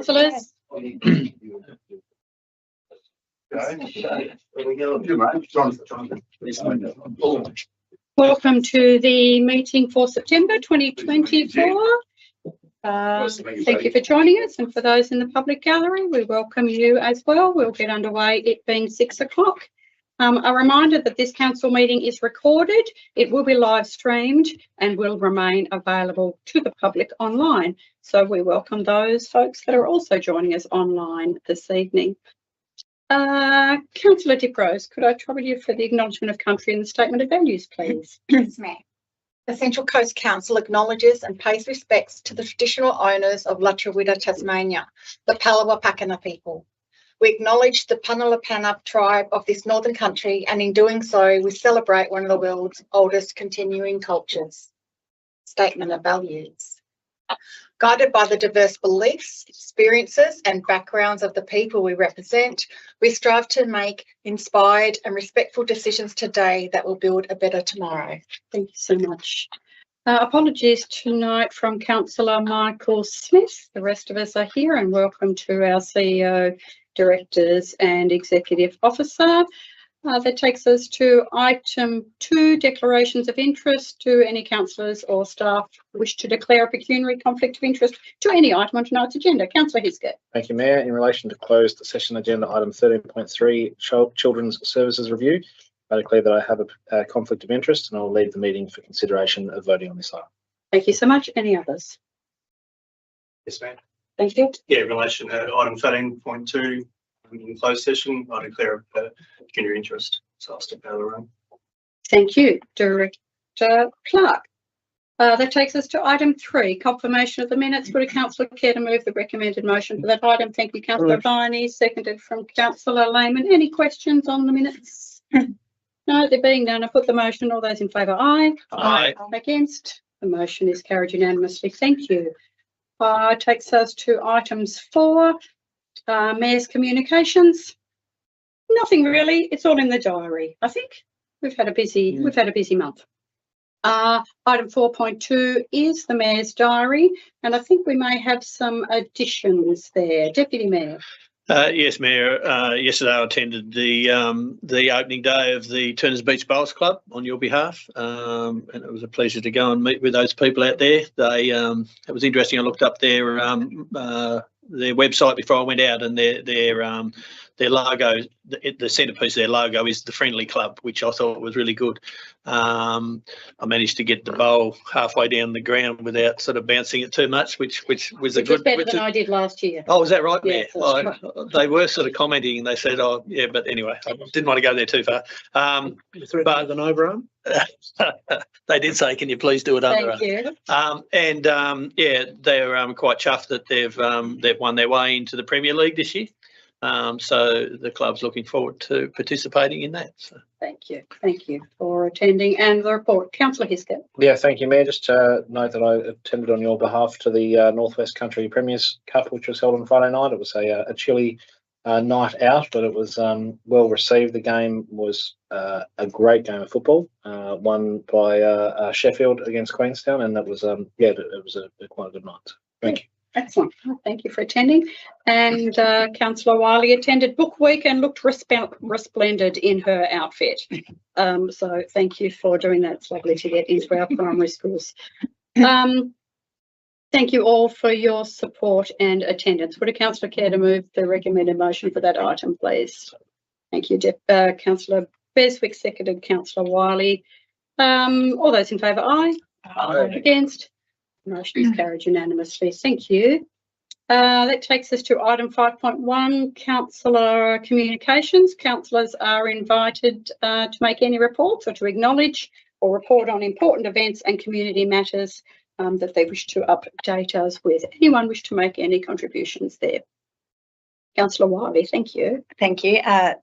Councillors. Welcome to the meeting for September 2024. Thank you for joining us, and for those in the public gallery, we welcome you as well. We'll get underway, it being 6 o'clock. A reminder that this council meeting is recorded. It will be live streamed and will remain available to the public online. So we welcome those folks that are also joining us online this evening. Councillor Diprose, could I trouble you for the acknowledgement of country and the statement of values, please? Yes, ma'am. The Central Coast Council acknowledges and pays respects to the traditional owners of Lutruwita, Tasmania, the Palawa Pakana people. We acknowledge the Punalapana tribe of this northern country, and in doing so, we celebrate one of the world's oldest continuing cultures. Statement of values. Guided by the diverse beliefs, experiences and backgrounds of the people we represent, we strive to make inspired and respectful decisions today that will build a better tomorrow. Thank you so much. Apologies tonight from Councillor Michael Smith. The rest of us are here, and welcome to our CEO, Directors and Executive Officer. That takes us to item 2, declarations of interest. Do any councillors or staff wish to declare a pecuniary conflict of interest to any item on tonight's agenda? Councillor Hisgett. Thank you, Mayor. In relation to closed session agenda item 13.3, Children's Services Review, I declare that I have a conflict of interest, and I will leave the meeting for consideration of voting on this item. Thank you so much. Any others? Yes, ma'am. Thank you. Yeah, in relation to item 13.2, in closed session, I declare a pecuniary interest, so I'll step out of the room. Thank you, Director Clark. That takes us to item 3, confirmation of the minutes. Would a councillor care to move the recommended motion for that item? Thank you, Councillor Viney. Seconded from Councillor Lehman. Any questions on the minutes? No, they're being done. I put the motion. All those in favour, aye. Aye. Against? The motion is carried unanimously. Thank you. Takes us to items 4, Mayor's communications. Nothing really. It's all in the diary. I think we've had a busy month. Item 4.2 is the Mayor's diary, and I think we may have some additions there. Deputy Mayor. Yes, Mayor. Yesterday I attended the opening day of the Turners Beach Bowls Club on your behalf, and it was a pleasure to go and meet with those people out there. It was interesting. I looked up their website before I went out, and their logo, the centrepiece of their logo is the Friendly Club, which I thought was really good. I managed to get the bowl halfway down the ground without sort of bouncing it too much, which was a good. Better than I did last year. Oh, was that right? Yeah. They were sort of commenting, and they said, "Oh, yeah," but anyway, I didn't want to go there too far. You threw it with an overarm? They did say, "Can you please do it under?" Thank you. Yeah, they're quite chuffed that they've won their way into the Premier League this year. So the club's looking forward to participating in that. So. Thank you for attending, and the report. Councillor Hisgett. Yeah, thank you, Mayor. Just to note that I attended on your behalf to the Northwest Country Premiers Cup, which was held on Friday night. It was a chilly night out, but it was well received. The game was a great game of football, won by Sheffield against Queenstown, and that was it was quite a good night. Thank you. Excellent. Thank you for attending. And Councillor Wiley attended Book Week and looked resplendent in her outfit. So thank you for doing that. It's lovely to get into our primary schools. Thank you all for your support and attendance. Would a councillor care to move the recommended motion for that item, please? Thank you, Councillor Beswick, seconded Councillor Wiley. All those in favour, aye. Aye. Against? Motion is carried unanimously. Thank you. That takes us to item 5.1, councillor communications. Councillors are invited to make any reports or to acknowledge or report on important events and community matters that they wish to update us with. Anyone wish to make any contributions there? Councillor Wiley, thank you. Thank you.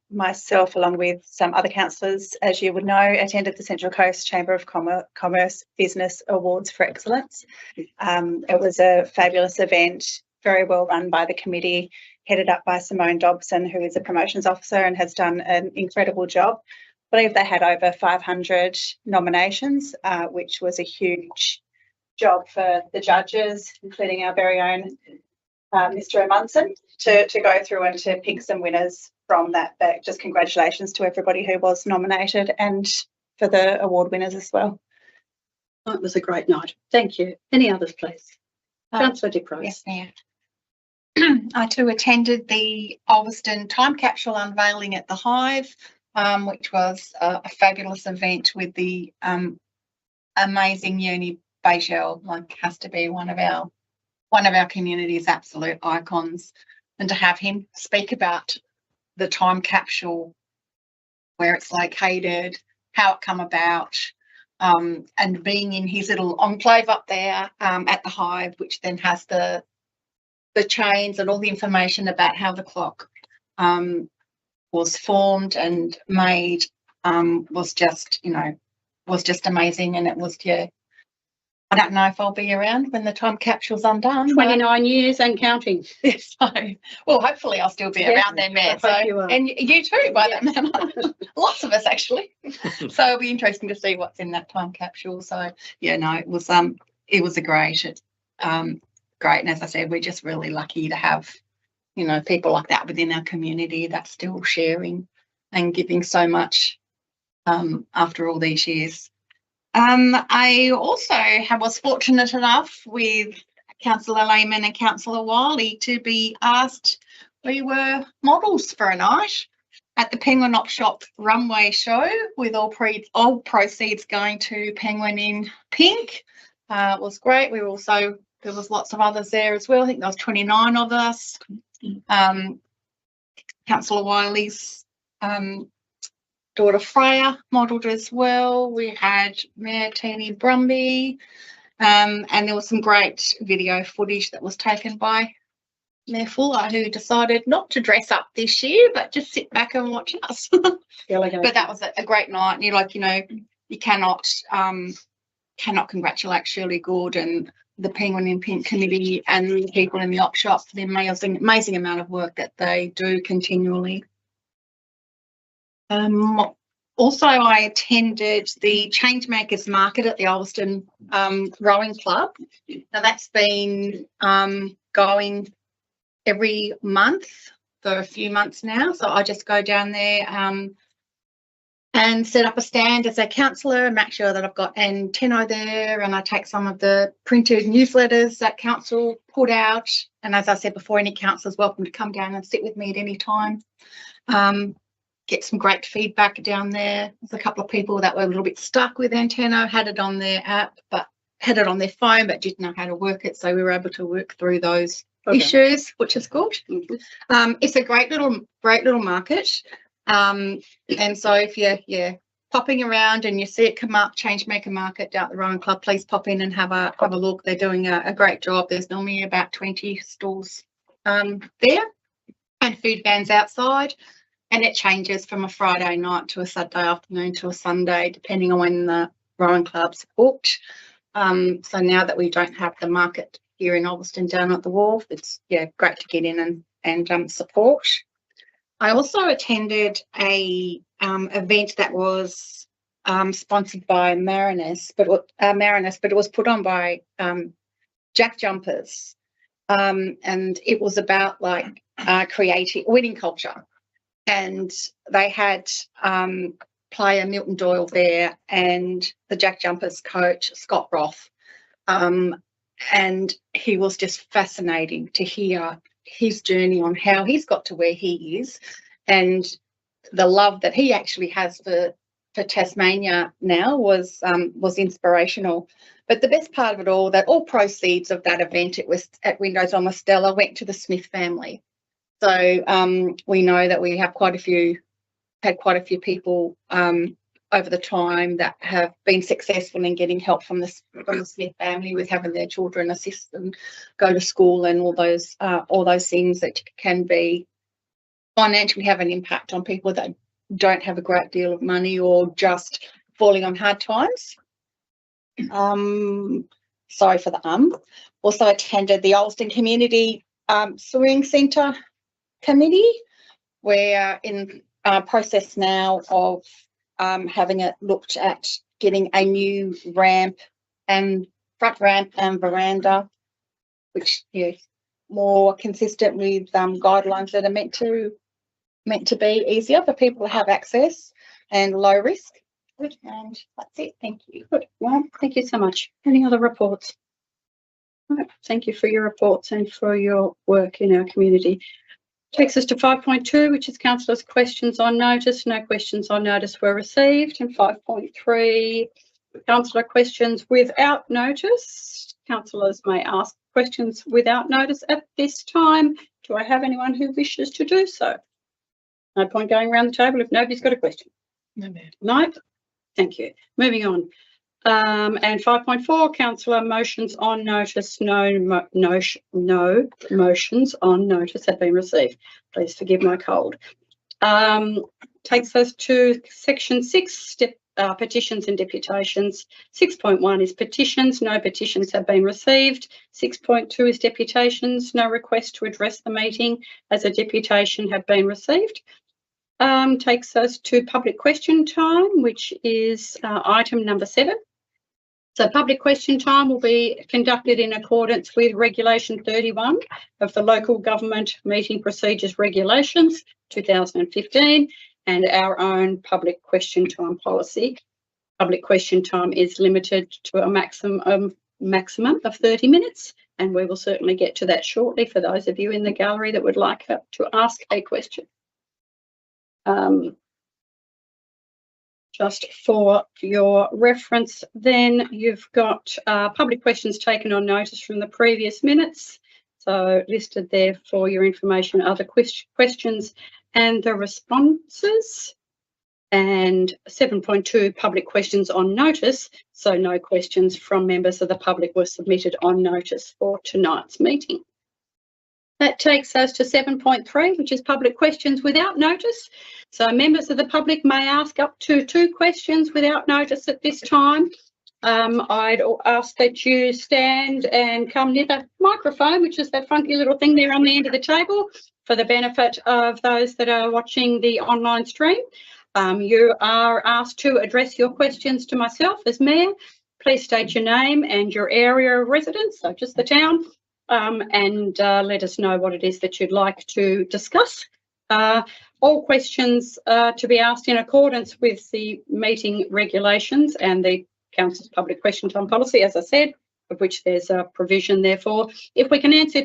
Myself, along with some other councillors, as you would know, attended the Central Coast Chamber of Commerce Business Awards for Excellence. It was a fabulous event, very well run by the committee, headed up by Simone Dobson, who is a promotions officer and has done an incredible job. I believe they had over 500 nominations, which was a huge job for the judges, including our very own Mr. Amundsen to go through and to pick some winners from that. But just congratulations to everybody who was nominated and for the award winners as well. It was a great night. Thank you. Any others, please? Councillor Dick Rose. Yes, ma'am. I too attended the Ulverston time capsule unveiling at the Hive, which was a fabulous event with the amazing Uni Bajel, like has to be one of our community's absolute icons, and to have him speak about the time capsule, where it's located, how it come about, and being in his little enclave up there at the Hive, which then has the chains and all the information about how the clock was formed and made, was just amazing. And it was, I don't know if I'll be around when the time capsule's undone. 29 years and counting. So, well, hopefully I'll still be around then, Matt. So, and you too, by that manner. Lots of us actually. So it'll be interesting to see what's in that time capsule. So yeah, no, it was a great, great. And as I said, we're just really lucky to have, people like that within our community that's still sharing and giving so much after all these years. I also was fortunate enough with Councillor Lehman and Councillor Wiley to be asked. We were models for a night at the Penguin Op Shop runway show, with all proceeds going to Penguin in Pink. It was great. There was lots of others there as well. I think there was 29 of us. Councillor Wiley's daughter Freya modelled as well. We had Mayor Teeny Brumby, and there was some great video footage that was taken by Mayor Fuller, who decided not to dress up this year, but just sit back and watch us. But that was a great night. And you cannot congratulate Shirley Good and the Penguin in Pink committee and the people in the op shop for the amazing amount of work that they do continually. Also, I attended the Changemakers Market at the Ulverston Rowing Club. Now that's been going every month for a few months now. So I just go down there and set up a stand as a councillor and make sure that I've got an antenna there, and I take some of the printed newsletters that council put out. And as I said before, any councillor is welcome to come down and sit with me at any time. Get some great feedback down there. There's a couple of people that were a little bit stuck with Antenna, had it on their app, but had it on their phone, but didn't know how to work it. So we were able to work through those issues, which is good. It's a great little market. And so if you're popping around and you see it come up, Changemaker Market down at the Rowing Club, please pop in and have a look. They're doing a great job. There's normally about 20 stalls there, and food vans outside. And it changes from a Friday night to a Saturday afternoon to a Sunday, depending on when the rowing club's booked. So now that we don't have the market here in Ulverston down at the wharf, it's great to get in and support. I also attended a event that was sponsored by Marinus, but it was put on by Jack Jumpers, and it was about creating winning culture. And they had player Milton Doyle there and the Jack Jumpers coach, Scott Roth. And he was just fascinating to hear his journey on how he's got to where he is, and the love that he actually has for Tasmania now was inspirational. But the best part of it all, that all proceeds of that event, it was at Windows on the Stella, went to the Smith family. So we know that we have had quite a few people over the time that have been successful in getting help from the Smith family with having their children assist and go to school, and all those things that can be financially have an impact on people that don't have a great deal of money or just falling on hard times. Sorry for the Also attended the Ulverston Community Swimming Centre Committee. We're in process now of having it looked at getting a new front ramp and veranda, which more consistent with guidelines that are meant to be easier for people to have access and low risk. And that's it. Thank you. Good. Well, thank you so much. Any other reports? Right. Thank you for your reports and for your work in our community. Takes us to 5.2, which is councillors' questions on notice. No questions on notice were received. And 5.3, councillor questions without notice. Councillors may ask questions without notice at this time. Do I have anyone who wishes to do so? No point going around the table if nobody's got a question. No, ma'am. No? Thank you. Moving on. And 5.4, councillor motions on notice. No motions on notice have been received. Please forgive my cold. Takes us to section 6, petitions and deputations. 6.1 is petitions. No petitions have been received. 6.2 is deputations. No request to address the meeting as a deputation have been received. Takes us to public question time, which is item number 7. So public question time will be conducted in accordance with Regulation 31 of the Local Government Meeting Procedures Regulations 2015 and our own public question time policy. Public question time is limited to a maximum of 30 minutes, and we will certainly get to that shortly for those of you in the gallery that would like to ask a question. Just for your reference, then you've got public questions taken on notice from the previous minutes. So listed there for your information, other questions and the responses. And 7.2, public questions on notice. So no questions from members of the public were submitted on notice for tonight's meeting. That takes us to 7.3, which is public questions without notice. So members of the public may ask up to 2 questions without notice at this time. I'd ask that you stand and come near the microphone, which is that funky little thing there on the end of the table, for the benefit of those that are watching the online stream. You are asked to address your questions to myself as Mayor. Please state your name and your area of residence, so just the town. And let us know what it is that you'd like to discuss. All questions to be asked in accordance with the meeting regulations and the Council's public question time policy, as I said, of which there's a provision therefore. If we can answer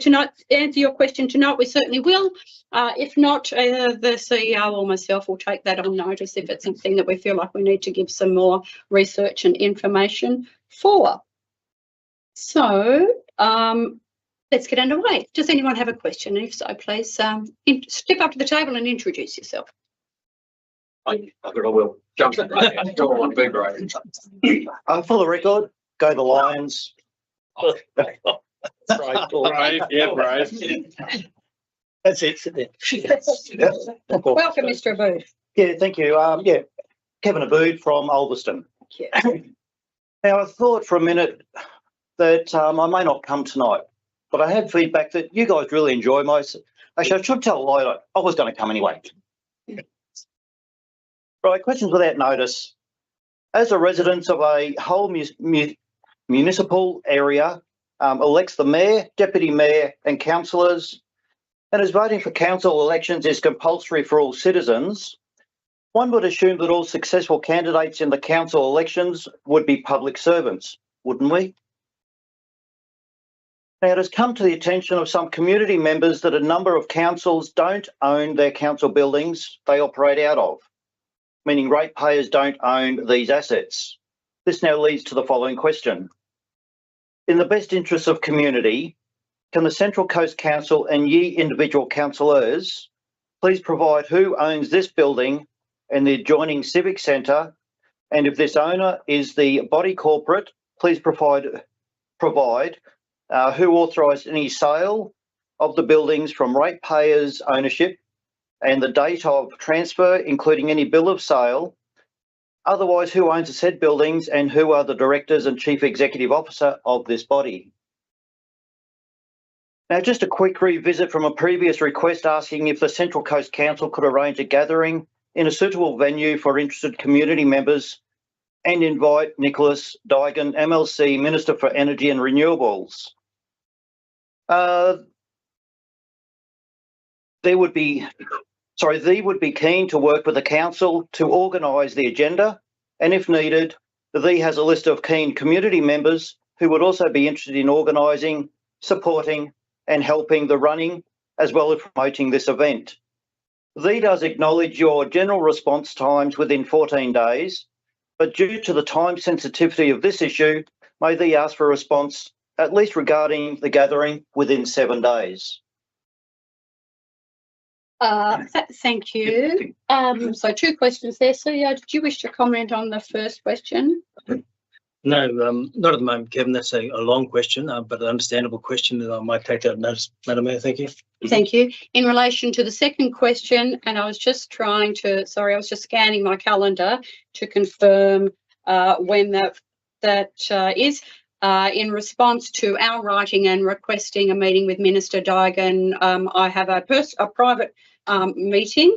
your question tonight, we certainly will. If not, the CEO or myself will take that on notice if it's something that we feel like we need to give some more research and information for. So, let's get underway. Does anyone have a question? If so, please step up to the table and introduce yourself. I will jump in. Go on, big right. For the record, go the Lions. Brave, yeah, brave. That's it, sit there. Welcome, Mr. Abood. Yeah, thank you. Yeah, Kevin Abood from Ulverston. Thank you. Now, I thought for a minute that I may not come tonight, but I had feedback that you guys really enjoy actually, I should tell a lie. I was going to come anyway. Right, questions without notice. As a resident of a whole municipal area, elects the mayor, deputy mayor and councillors, and as voting for council elections is compulsory for all citizens, one would assume that all successful candidates in the council elections would be public servants, wouldn't we? Now, it has come to the attention of some community members that a number of councils don't own their council buildings they operate out of, meaning ratepayers don't own these assets. This now leads to the following question. In the best interests of community, can the Central Coast Council and ye individual councillors please provide who owns this building and the adjoining civic centre, and if this owner is the body corporate, please provide who authorised any sale of the buildings from ratepayers' ownership and the date of transfer, including any bill of sale. Otherwise, who owns the said buildings and who are the directors and chief executive officer of this body? Now, just a quick revisit from a previous request asking if the Central Coast Council could arrange a gathering in a suitable venue for interested community members and invite Nicholas Daigan, MLC, Minister for Energy and Renewables. thee would be keen to work with the council to organise the agenda, and if needed, thee has a list of keen community members who would also be interested in organising, supporting and helping the running as well as promoting this event. Thee does acknowledge your general response times within 14 days, but due to the time sensitivity of this issue, may thee ask for a response, at least regarding the gathering, within 7 days. Thank you. So 2 questions there. CEO, did you wish to comment on the first question? No, not at the moment, Kevin. That's a long question, but an understandable question that I might take that notice, Madam Mayor. Thank you. Thank you. In relation to the second question, and I was just scanning my calendar to confirm when that is. In response to our writing and requesting a meeting with Minister Daigan, I have a private meeting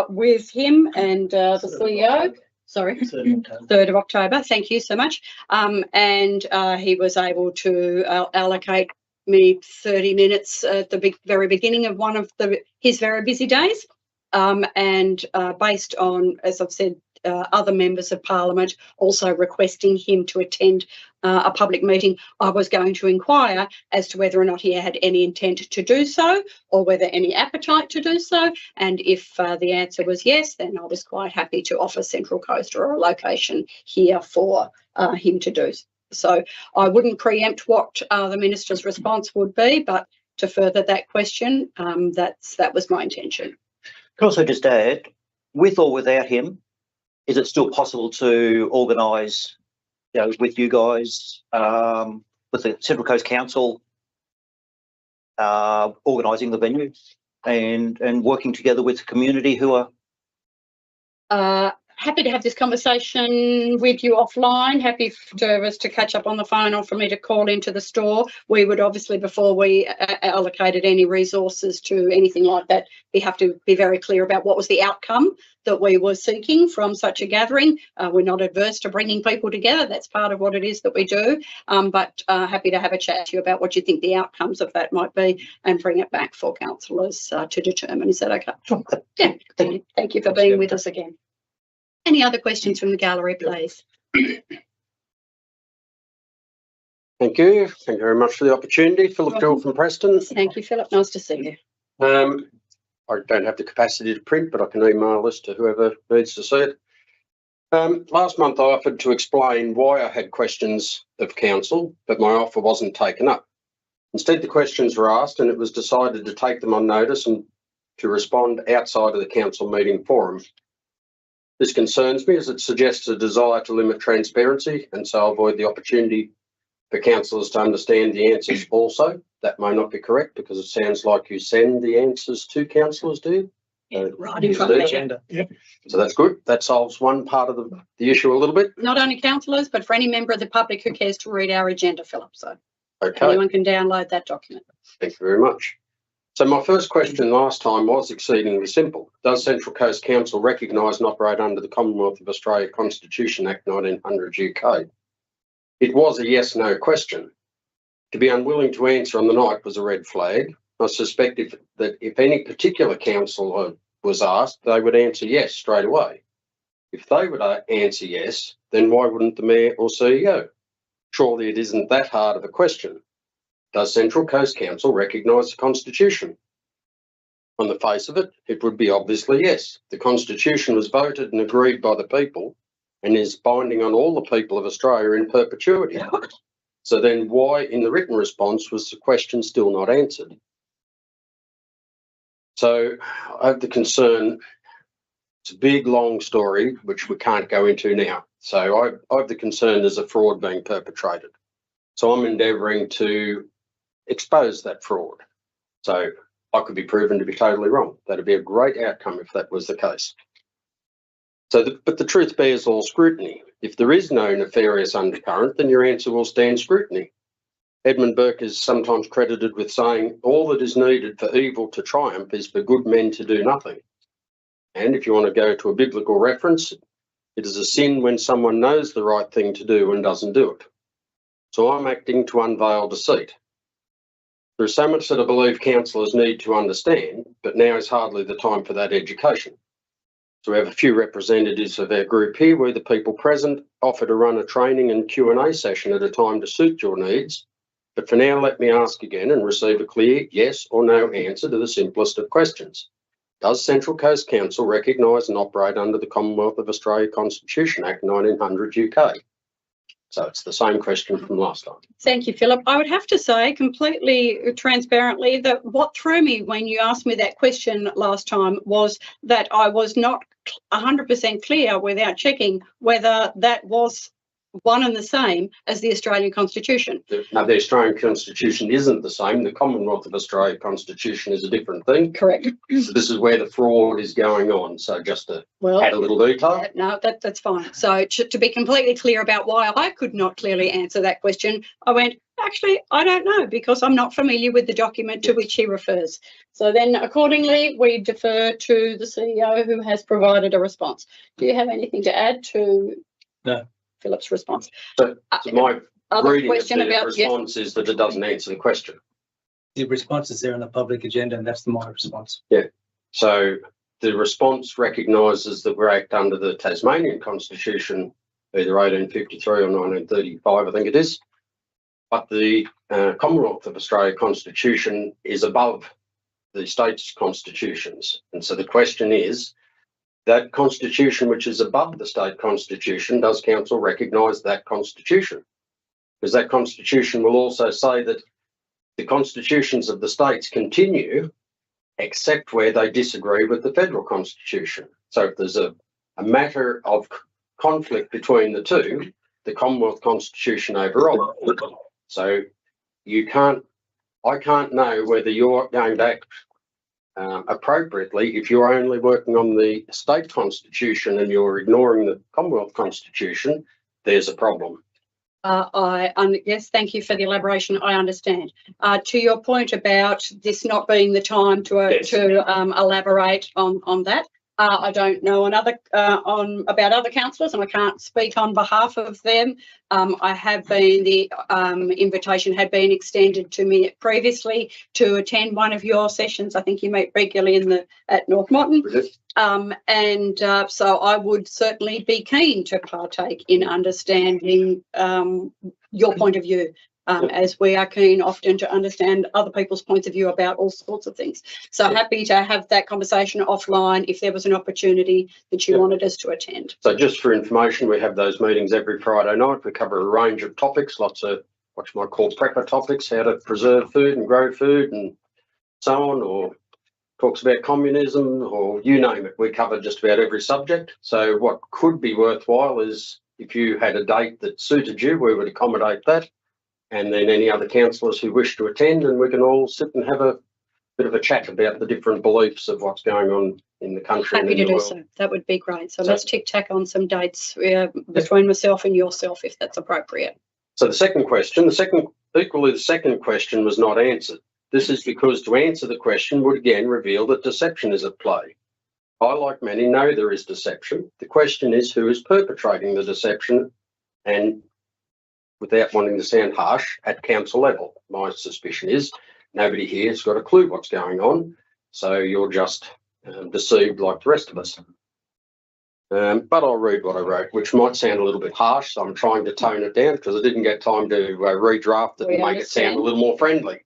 with him and the CEO. Sorry, 3rd of October. Thank you so much. And he was able to allocate me 30 minutes at the very beginning of one of his very busy days. And based on, as I've said, other members of Parliament also requesting him to attend a public meeting, I was going to inquire as to whether or not he had any intent to do so or whether any appetite to do so. And if the answer was yes, then I was quite happy to offer Central Coast or a location here for him to do. So I wouldn't preempt what the Minister's response would be, but to further that question, that was my intention. Can I also just add, with or without him, is it still possible to organise, with you guys, with the Central Coast Council, organising the venue and working together with the community who are? Happy to have this conversation with you offline. Happy for us to catch up on the phone or for me to call into the store. We would obviously, before we allocated any resources to anything like that, we have to be very clear about what was the outcome that we were seeking from such a gathering. We're not adverse to bringing people together. That's part of what it is that we do. But happy to have a chat to you about what you think the outcomes of that might be and bring it back for councillors to determine. Is that okay? Sure. Yeah. Thank you for being with us again. Any other questions from the gallery, please? Thank you. Thank you very much for the opportunity. Philip Gill from Preston. Thank you, Philip. Nice to see you. I don't have the capacity to print, but I can email this to whoever needs to see it. Last month, I offered to explain why I had questions of council, but my offer wasn't taken up. Instead, the questions were asked and it was decided to take them on notice and to respond outside of the council meeting forum. This concerns me as it suggests a desire to limit transparency and so avoid the opportunity for councillors to understand the answers also. That may not be correct because it sounds like you send the answers to councillors, do you? Right in front of the agenda. Yep. So that's good. That solves one part of the issue a little bit. Not only councillors, but for any member of the public who cares to read our agenda, Philip. So Okay, anyone can download that document. thank you very much. So my first question last time was exceedingly simple. Does Central Coast Council recognise and operate under the Commonwealth of Australia Constitution Act 1900 UK? It was a yes/no question. To be unwilling to answer on the night was a red flag. I suspect that if any particular councillor was asked, they would answer yes straight away. If they would answer yes, then why wouldn't the Mayor or CEO? Surely it isn't that hard of a question. Does Central Coast Council recognise the Constitution? On the face of it, it would be obviously yes. The Constitution was voted and agreed by the people and is binding on all the people of Australia in perpetuity. So then why in the written response was the question still not answered? So I have the concern, it's a big long story which we can't go into now. So I have the concern there's a fraud being perpetrated. So I'm endeavouring to expose that fraud. So I could be proven to be totally wrong. That'd be a great outcome if that was the case. But the truth bears all scrutiny. If there is no nefarious undercurrent, then your answer will stand scrutiny. Edmund Burke is sometimes credited with saying, all that is needed for evil to triumph is for good men to do nothing. And if you want to go to a biblical reference, it is a sin when someone knows the right thing to do and doesn't do it. So I'm acting to unveil deceit. There's so much that I believe councillors need to understand, but now is hardly the time for that education. So we have a few representatives of our group here where the people present offer to run a training and Q&A session at a time to suit your needs. But for now, let me ask again and receive a clear yes or no answer to the simplest of questions. Does Central Coast Council recognise and operate under the Commonwealth of Australia Constitution Act 1900 UK? So it's the same question from last time. Thank you, Philip. I would have to say completely transparently that what threw me when you asked me that question last time was that I was not 100% clear without checking whether that was one and the same as the Australian Constitution. Now, the Australian Constitution isn't the same. The Commonwealth of Australia Constitution is a different thing. Correct. So this is where the fraud is going on. So just to Well, add a little detail. no, that's fine. So to be completely clear about why I could not clearly answer that question, I went, actually, I don't know, because I'm not familiar with the document to which he refers. So then accordingly, we defer to the CEO who has provided a response. Do you have anything to add to No. Philip's response? So my Other reading of question the about, yes, response is that it doesn't answer the question. The response is there on the public agenda, and that's my response. So the response recognises that we're act under the Tasmanian Constitution, either 1853 or 1935, I think it is. But the Commonwealth of Australia Constitution is above the state's constitutions. And so the question is, that constitution which is above the state constitution, does council recognise that constitution? Because that constitution will also say that the constitutions of the states continue except where they disagree with the federal constitution. So if there's a matter of conflict between the two, the Commonwealth Constitution overrides. So I can't know whether you're going to act appropriately if you're only working on the state constitution and you're ignoring the Commonwealth Constitution. There's a problem. Yes, thank you for the elaboration. I understand. To your point about this not being the time to Yes. elaborate on that, I don't know about other councillors, and I can't speak on behalf of them. The invitation had been extended to me previously to attend one of your sessions. I think you meet regularly at North Moreton. So I would certainly be keen to partake in understanding your point of view, as we are keen often to understand other people's points of view about all sorts of things. So happy to have that conversation offline if there was an opportunity that you wanted us to attend. So just for information, we have those meetings every Friday night. We cover a range of topics, lots of what you might call prepper topics, how to preserve food and grow food and so on, or talks about communism, or you name it. We cover just about every subject. So what could be worthwhile is if you had a date that suited you, we would accommodate that. And then any other councillors who wish to attend, and we can all sit and have a bit of a chat about the different beliefs of what's going on in the country. Happy and to in the do world. so. That would be great. So So- let's tic-tac on some dates between myself and yourself, if that's appropriate. So the second question was not answered. This is because to answer the question would again reveal that deception is at play. I, like many, know there is deception. The question is who is perpetrating the deception, and without wanting to sound harsh, at council level. My suspicion is nobody here has got a clue what's going on, so you're just deceived like the rest of us. But I'll read what I wrote, which might sound a little bit harsh, so I'm trying to tone it down because I didn't get time to redraft it We and make it sound understand. a little more friendly.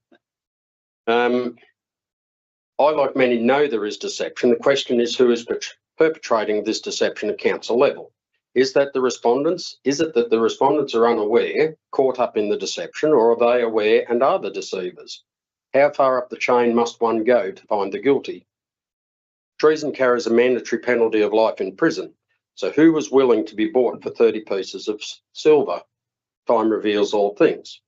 I, like many, know there is deception. The question is who is perpetrating this deception at council level? Is it that the respondents are unaware, caught up in the deception, or are they aware and are the deceivers? How far up the chain must one go to find the guilty? Treason carries a mandatory penalty of life in prison. So who was willing to be bought for 30 pieces of silver? Time reveals all things.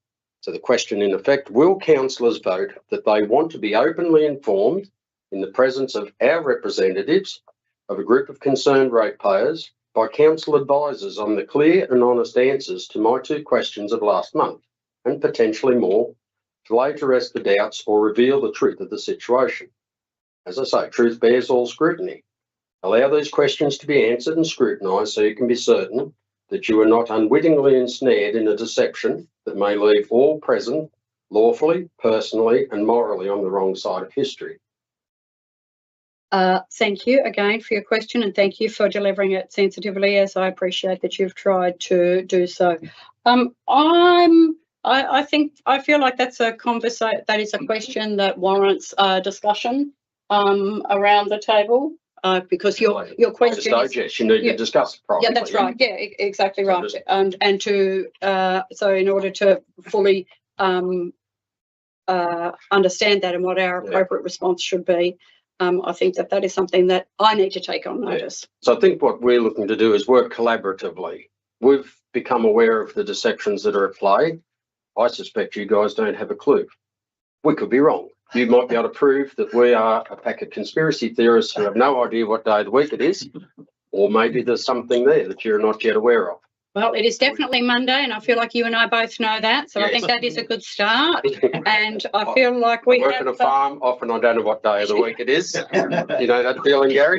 So the question in effect, will councillors vote that they want to be openly informed in the presence of our representatives of a group of concerned ratepayers by council advisors on the clear and honest answers to my two questions of last month, and potentially more, to lay to rest the doubts or reveal the truth of the situation? As I say, truth bears all scrutiny. Allow these questions to be answered and scrutinised so you can be certain that you are not unwittingly ensnared in a deception that may leave all present lawfully, personally and morally on the wrong side of history? Thank you again for your question, and thank you for delivering it sensitively, as I appreciate that you've tried to do so. I feel like that's a conversation, that is a question that warrants discussion around the table, because your question is, Yes, you need to discuss it privately. yeah, that's right. Yeah, exactly right. just- And to so in order to fully understand that and what our appropriate response should be, I think that is something that I need to take on notice. So I think what we're looking to do is work collaboratively. We've become aware of the deceptions that are at play. I suspect you guys don't have a clue. We could be wrong. You might be able to prove that we are a pack of conspiracy theorists who have no idea what day of the week it is, or maybe there's something there that you're not yet aware of. Well, it is definitely Monday, and I feel like you and I both know that. So I think that is a good start. And I feel like we work at a farm, often I don't know what day of the week it is. You know that feeling, Gary?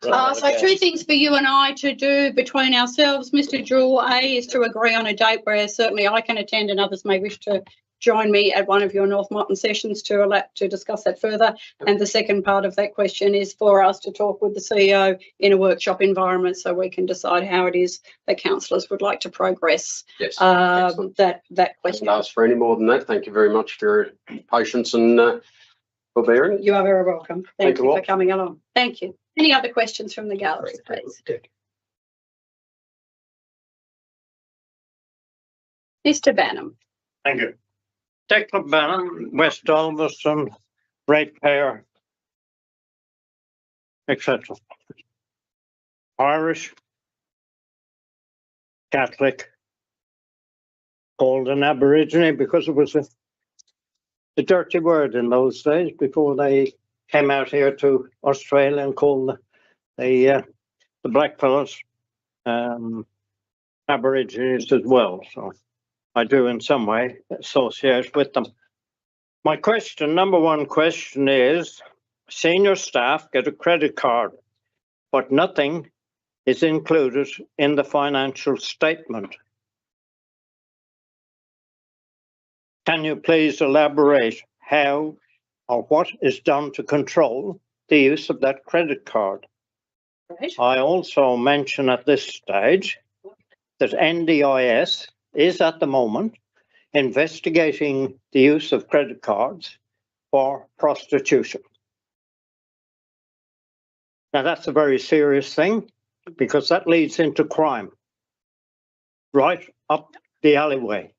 So two things for you and I to do between ourselves, Mr. Jewell. A is to agree on a date where certainly I can attend and others may wish to join me at one of your North Moreton sessions to discuss that further. And the second part of that question is for us to talk with the CEO in a workshop environment so we can decide how it is that councillors would like to progress Yes. that question. Don't ask for any more than that. Thank you very much for your patience and forbearance. You are very welcome. Thank you you for all. coming along. Thank you. Any other questions from the gallery, please? Mr. Banham. Thank you. Declan Bannon, West Ulverston, ratepayer, etc. Irish, Catholic, called an Aborigine because it was a dirty word in those days before they came out here to Australia and called the black fellows Aborigines as well. So I do in some way associate with them. My question, number one question is, senior staff get a credit card, but nothing is included in the financial statement. Can you please elaborate how or what is done to control the use of that credit card? Right. I also mention at this stage that NDIS is at the moment investigating the use of credit cards for prostitution. Now that's a very serious thing because that leads into crime right up the alleyway.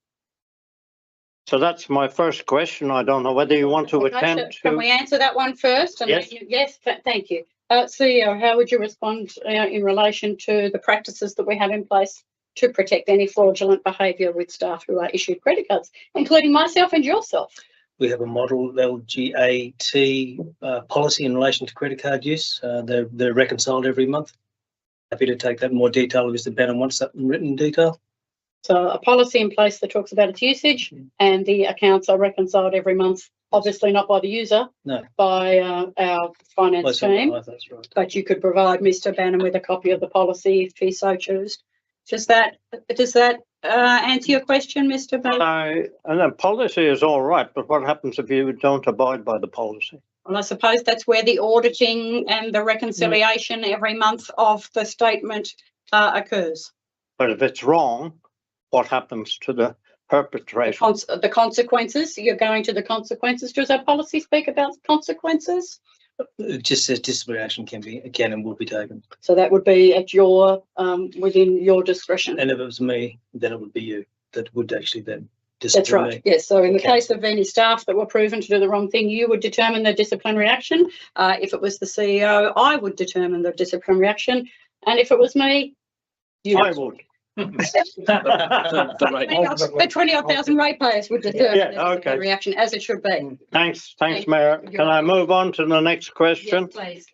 So that's my first question. I don't know whether you want to Okay, attempt so can to. we answer that one first? And Yes. Yes, thank you. CEO, how would you respond in relation to the practices that we have in place to protect any fraudulent behaviour with staff who are issued credit cards, including myself and yourself? We have a model LGAT policy in relation to credit card use. They're reconciled every month. Happy to take that in more detail if Mr. Bannon wants that in written detail. So a policy in place that talks about its usage, and the accounts are reconciled every month, obviously not by the user, No. by our finance team. That's right. But you could provide Mr. Bannon with a copy of the policy if he so chooses. Does that answer your question, Mr. Bannon? And the policy is all right, but what happens if you don't abide by the policy? Well, I suppose that's where the auditing and the reconciliation every month of the statement occurs. But if it's wrong, what happens to the perpetrator? The consequences, you're going to the consequences. Does our policy speak about consequences? It just says disciplinary action can and will be taken. So that would be at your, within your discretion. And if it was me, then it would be you that would actually then That's discipline right. me. Yes. So in the Okay. case of any staff that were proven to do the wrong thing, you would determine the disciplinary action. If it was the CEO, I would determine the disciplinary action. And if it was me, you I would. the 20,000 ratepayers would determine Yeah, the disciplinary action, as it should be. Thanks, Thank Mayor. you. Can I move on to the next question? Yes, please.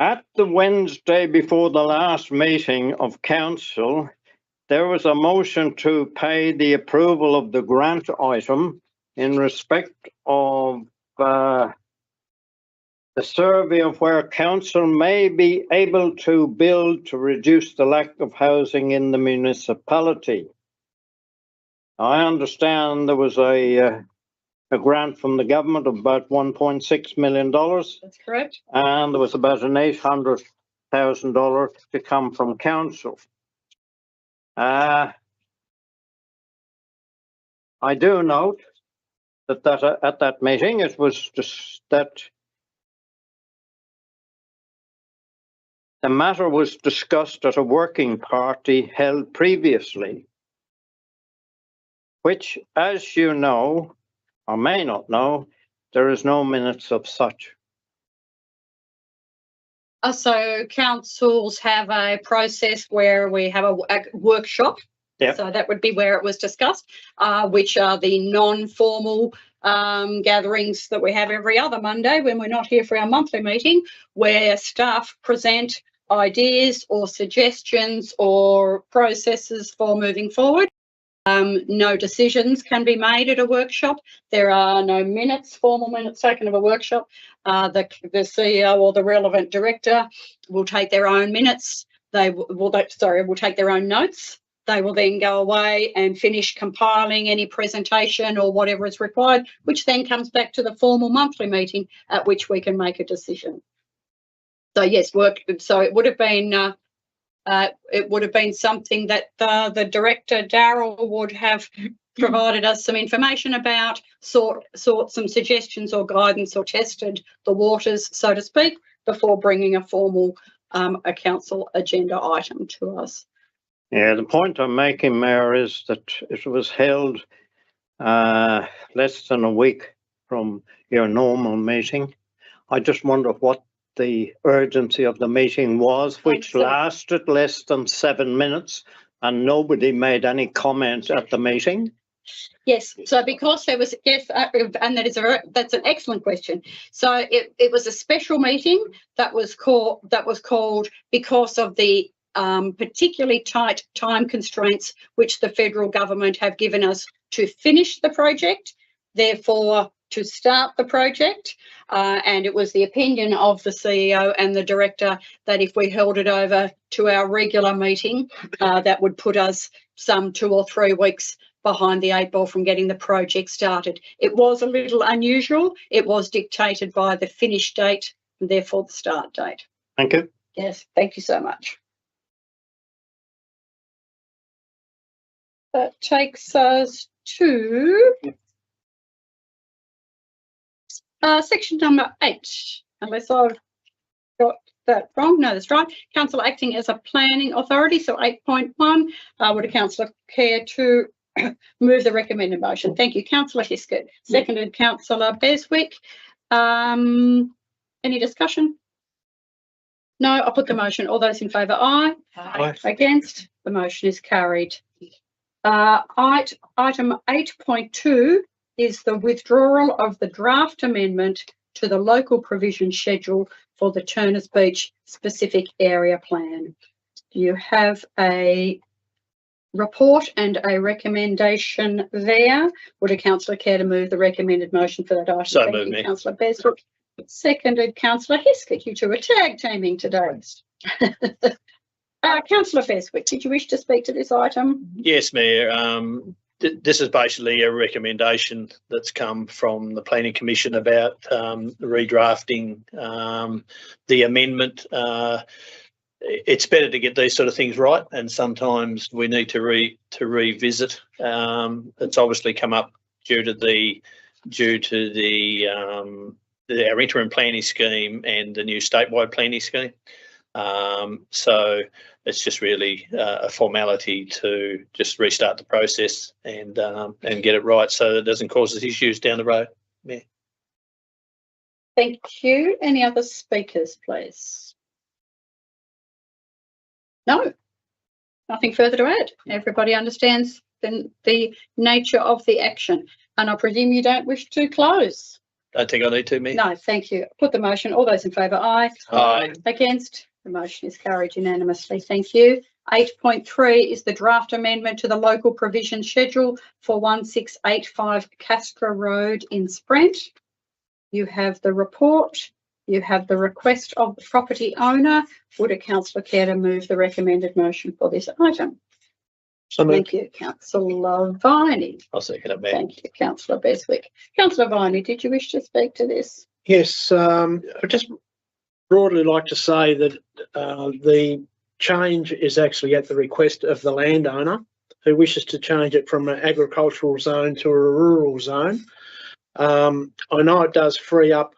At the Wednesday before the last meeting of council, there was a motion to pay the approval of the grant item in respect of the a survey of where council may be able to build to reduce the lack of housing in the municipality. I understand there was a grant from the government of about $1.6 million, That's correct. and there was about an $800,000 to come from council. I do note that at that meeting, it was just that the matter was discussed at a working party held previously, which, as you know, or may not know, there is no minutes of such. So councils have a process where we have a workshop. Yep. So that would be where it was discussed, which are the non-formal gatherings that we have every other Monday when we're not here for our monthly meeting, where staff present ideas or suggestions or processes for moving forward. No decisions can be made at a workshop. There are no minutes, formal minutes taken of a workshop. The CEO or the relevant director will take their own minutes. Will take their own notes. They will then go away and finish compiling any presentation or whatever is required, which then comes back to the formal monthly meeting at which we can make a decision. So yes, so it would have been something that the director, Daryl, would have provided us some information about, sought some suggestions or guidance, or tested the waters, so to speak, before bringing a formal a council agenda item to us. Yeah, the point I'm making, Mayor, is that it was held less than a week from your normal meeting. I just wonder what the urgency of the meeting was, which lasted less than 7 minutes, and nobody made any comment at the meeting. Yes, so because there was, yes, and that's an excellent question. So it was a special meeting that was called because of the particularly tight time constraints which the federal government have given us to finish the project, therefore to start the project, and it was the opinion of the CEO and the director that if we held it over to our regular meeting, that would put us some 2 or 3 weeks behind the 8 ball from getting the project started. It was a little unusual. It was dictated by the finish date and therefore the start date. Thank you. Yes, thank you so much. That takes us to section number 8, unless I've got that wrong. No, that's right. Council acting as a planning authority. So 8.1, would a councillor care to move the recommended motion? Thank you, Councillor Hiskett. Seconded, Councillor Beswick. Any discussion? No, I'll put the motion. All those in favour, aye. Aye. Against? The motion is carried. Item 8.2 is the withdrawal of the draft amendment to the local provision schedule for the Turners Beach specific area plan. You have a report and a recommendation there. Would a councillor care to move the recommended motion for that item? So Thank moved, you, Mayor. Councillor Beswick. Seconded, Councillor Hiskett. You two are tag teaming today. Councillor Beswick, did you wish to speak to this item? Yes, Mayor. This is basically a recommendation that's come from the Planning Commission about redrafting the amendment. It's better to get these sort of things right, and sometimes we need to revisit. It's obviously come up due to our interim planning scheme and the new statewide planning scheme. So it's just really a formality to just restart the process and get it right so it doesn't cause us issues down the road. Yeah. Thank you. Any other speakers, please? No, nothing further to add. Everybody understands the nature of the action, and I presume you don't wish to close. Don't think I need to, Mayor. No, thank you. Put the motion. All those in favour, aye. Aye. Against? The motion is carried unanimously. Thank you. 8.3 is the draft amendment to the local provision schedule for 1685 Castra Road in Sprent. You have the report. You have the request of the property owner. Would a councillor care to move the recommended motion for this item? So Thank you, councillor Viney. I'll second it, Mayor. Thank you, councillor Beswick. Councillor Viney, did you wish to speak to this? Yes, I'd just broadly like to say that the change is actually at the request of the landowner who wishes to change it from an agricultural zone to a rural zone. I know it does free up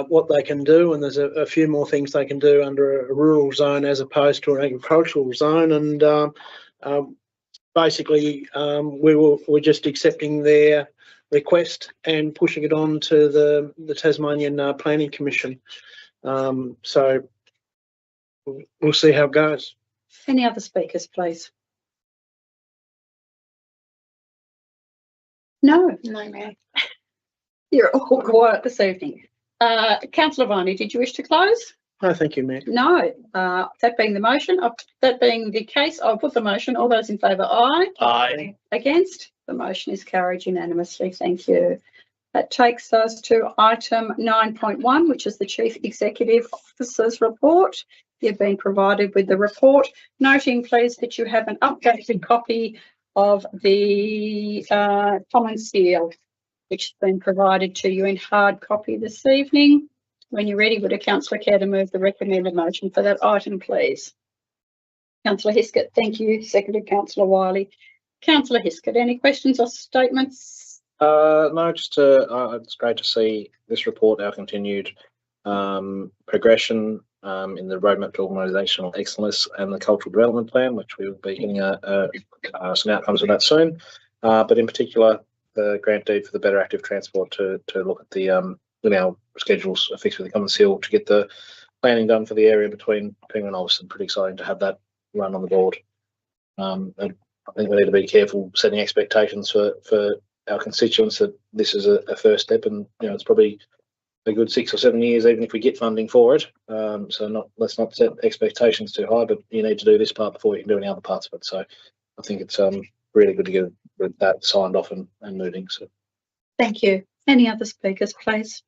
what they can do, and there's a few more things they can do under a rural zone as opposed to an agricultural zone. And basically, we're just accepting their request and pushing it on to the Tasmanian Planning Commission. So we'll see how it goes. Any other speakers, please? No. No, Mayor. You're all quiet this evening. Councillor Viney, did you wish to close? No, thank you, Mayor. No. That being the motion, that being the case, I'll put the motion. All those in favour, aye. Aye. Against? The motion is carried unanimously. Thank you. That takes us to item 9.1, which is the Chief Executive Officer's report. You've been provided with the report, noting please that you have an updated copy of the common seal, which has been provided to you in hard copy this evening. When you're ready, would a councillor care to move the recommended motion for that item, please? Councillor Hiskett, thank you. Seconded, Councillor Wiley. Councillor Hiskett, any questions or statements? No, just it's great to see this report, our continued progression in the roadmap to organisational excellence and the cultural development plan, which we will be getting some outcomes of that soon. But in particular, the grant deed for the better active transport to look at the our schedules fixed with the common seal to get the planning done for the area between Penguin and Ulverstone. Pretty exciting to have that run on the board. And I think we need to be careful setting expectations for our constituents that this is a first step, and it's probably a good 6 or 7 years even if we get funding for it. So let's not set expectations too high, but you need to do this part before you can do any other parts of it. So I think it's really good to get that signed off and moving. So Thank you. Any other speakers, please?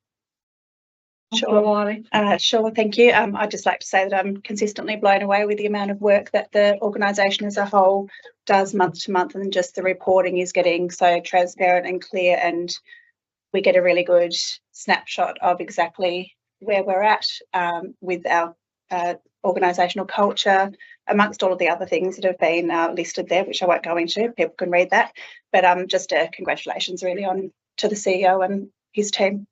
Sure. Wiley. Sure, thank you. I'd just like to say that I'm consistently blown away with the amount of work that the organisation as a whole does month to month, and just the reporting is getting so transparent and clear, and we get a really good snapshot of exactly where we're at with our organisational culture, amongst all of the other things that have been listed there, which I won't go into. People can read that. But just congratulations really on to the CEO and his team.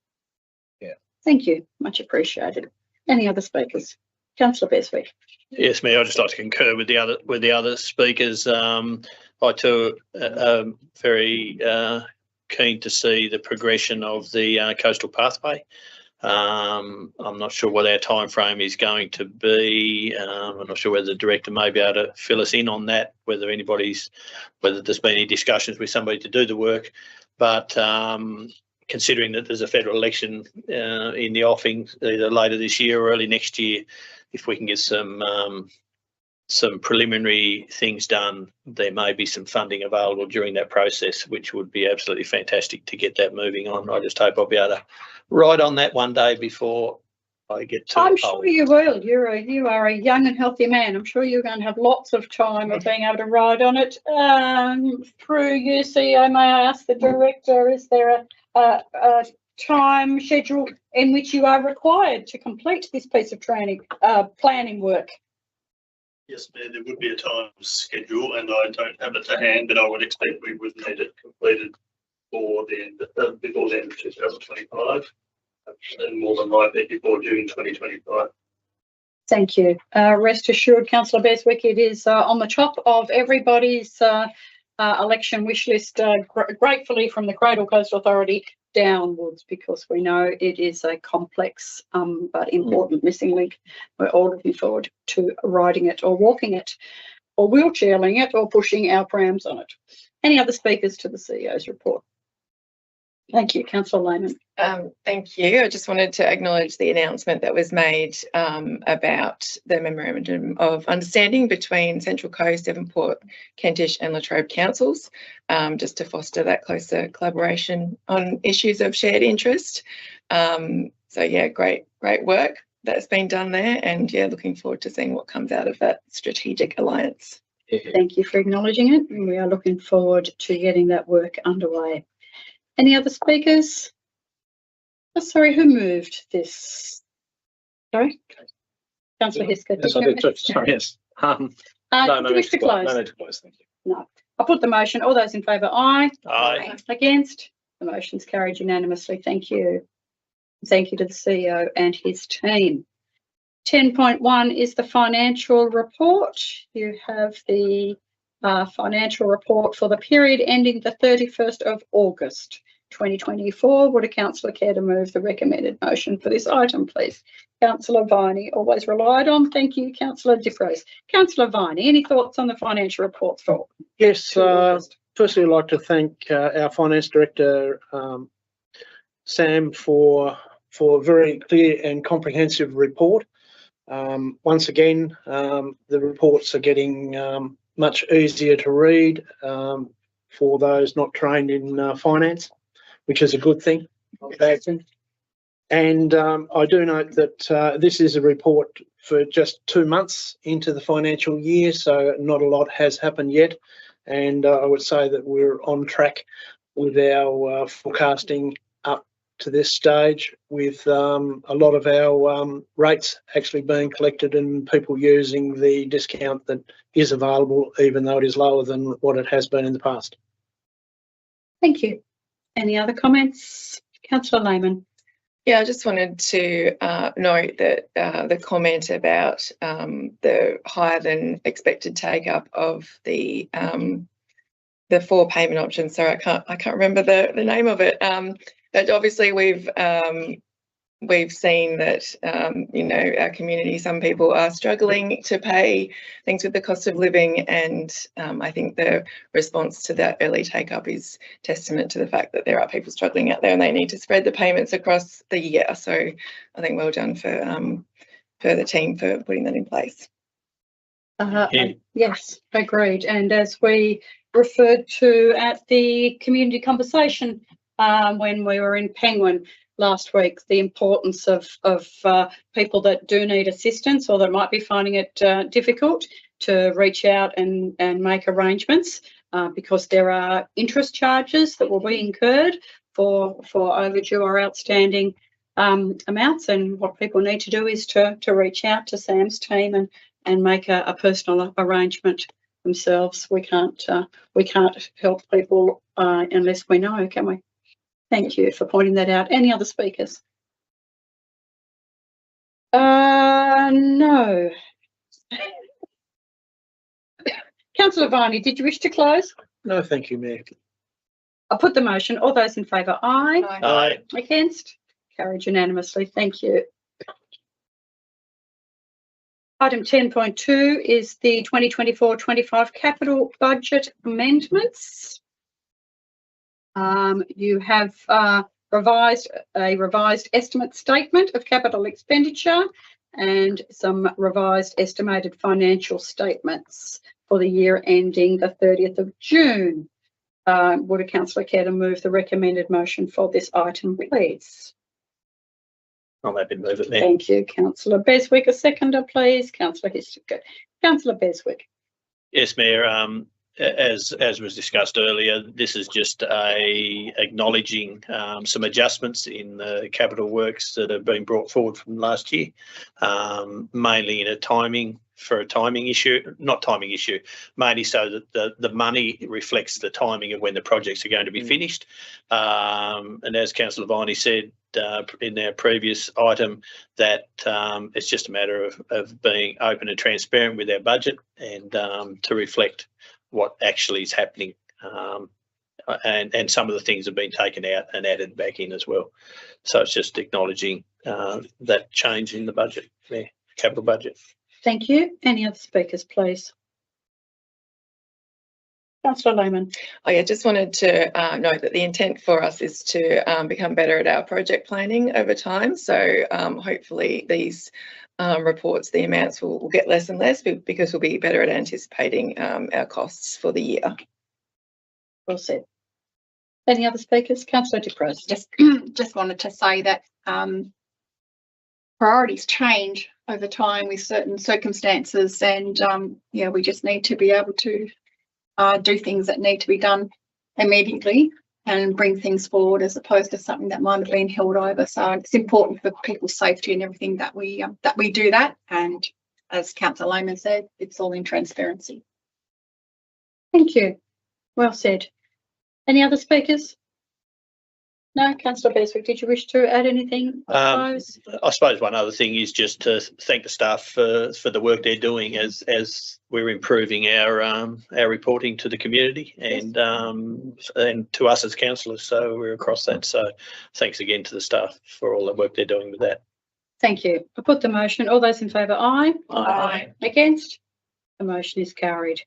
Thank you. Much appreciated. Any other speakers? Councillor Beswick. Yes, Mayor, I'd just like to concur with the other speakers. I too am very keen to see the progression of the coastal pathway. I'm not sure what our time frame is going to be. I'm not sure whether the director may be able to fill us in on that, whether there's been any discussions with somebody to do the work. But considering that there's a federal election in the offing either later this year or early next year, if we can get some preliminary things done, there may be some funding available during that process, which would be absolutely fantastic to get that moving on. I just hope I'll be able to ride on that one day before I get to. I'm sure you will. You are a young and healthy man. I'm sure you're going to have lots of time of being able to ride on it. Through you, CEO, may I ask the director, is there a time schedule in which you are required to complete this piece of training planning work? Yes, Mayor, there would be a time schedule, and I don't have it to hand, but I would expect we would need it completed before the end of 2025, and more than likely before June 2025. Thank you. Rest assured, Councillor Beswick, it is on the top of everybody's election wish list, gratefully from the Cradle Coast Authority downwards, because we know it is a complex but important missing link. We're all looking forward to riding it or walking it or wheelchairing it or pushing our prams on it. Any other speakers to the CEO's report? Thank you, Councillor Lehman. Thank you. I just wanted to acknowledge the announcement that was made about the Memorandum of Understanding between Central Coast, Devonport, Kentish and Latrobe councils, just to foster that closer collaboration on issues of shared interest. So yeah, great great work that's been done there, and yeah, looking forward to seeing what comes out of that strategic alliance. Thank you for acknowledging it, and we are looking forward to getting that work underway. Any other speakers? Oh, sorry, who moved this? Sorry? Councillor Hisker. Yes, I did. Sorry, yes. No, Do you wish to close? No need to close, thank you. No. I'll put the motion. All those in favour, aye. Aye. Against? The motion's carried unanimously. Thank you. Thank you to the CEO and his team. 10.1 is the financial report. You have the financial report for the period ending the 31st of August 2024. Would a councillor care to move the recommended motion for this item, please? Councillor Viney, always relied on. Thank you, Councillor Diprose. Councillor Viney, any thoughts on the financial report for? Yes, firstly, I'd like to thank our Finance Director, Sam, for a very clear and comprehensive report. Once again, the reports are getting much easier to read for those not trained in finance, which is a good thing, not a bad thing. And I do note that this is a report for just 2 months into the financial year, so not a lot has happened yet. And I would say that we're on track with our forecasting up to this stage, with a lot of our rates actually being collected and people using the discount that is available, even though it is lower than what it has been in the past. Thank you. Any other comments? Councillor Lehman. Yeah, I just wanted to note that the comment about the higher than expected take up of the 4 payment options. Sorry, I can't remember the name of it. But obviously we've seen that you know, our community, some people are struggling to pay things with the cost of living, and I think the response to that early take up is testament to the fact that there are people struggling out there and they need to spread the payments across the year. So I think well done for the team for putting that in place. Yes, agreed. And as we referred to at the community conversation when we were in Penguin last week, the importance of people that do need assistance or that might be finding it difficult to reach out and make arrangements, because there are interest charges that will be incurred for overdue or outstanding amounts. And what people need to do is to reach out to Sam's team and make a personal arrangement themselves. We can't help people unless we know, can we? Thank you for pointing that out. Any other speakers? No. Councillor Viney, did you wish to close? No, thank you, Mayor. I'll put the motion. All those in favour, aye. Aye. Against? Carried unanimously. Thank you. Item 10.2 is the 2024-25 capital budget amendments. You have a revised estimate statement of capital expenditure and some revised estimated financial statements for the year ending the 30th of June. Would a councillor care to move the recommended motion for this item, please? I'm happy to move it now. Thank you, Councillor Beswick. A seconder, please. Councillor Hister. Councillor Beswick. Yes, Mayor. As was discussed earlier, this is just acknowledging some adjustments in the capital works that have been brought forward from last year, mainly in a timing issue, mainly so that the money reflects the timing of when the projects are going to be finished. And as Councillor Viney said in our previous item, that it's just a matter of being open and transparent with our budget and to reflect what actually is happening, and some of the things have been taken out and added back in as well. So it's just acknowledging that change in the budget, capital budget. Thank you. Any other speakers, please? Councillor Lehman. Oh yeah, just wanted to note that the intent for us is to become better at our project planning over time. So hopefully these reports, the amounts will get less and less because we'll be better at anticipating our costs for the year. Well said. Any other speakers? Councillor Diprose. Just wanted to say that priorities change over time with certain circumstances, and yeah, we just need to be able to do things that need to be done immediately and bring things forward, as opposed to something that might have been held over. So it's important for people's safety and everything that we do that. And as Councillor Lehman said, it's all in transparency. Thank you. Well said. Any other speakers? No, Councillor Beswick, did you wish to add anything? I suppose one other thing is just to thank the staff for the work they're doing as we're improving our reporting to the community and to us as councillors. So we're across that. So thanks again to the staff for all the work they're doing with that. Thank you. I put the motion. All those in favour, aye. Aye. Against? The motion is carried.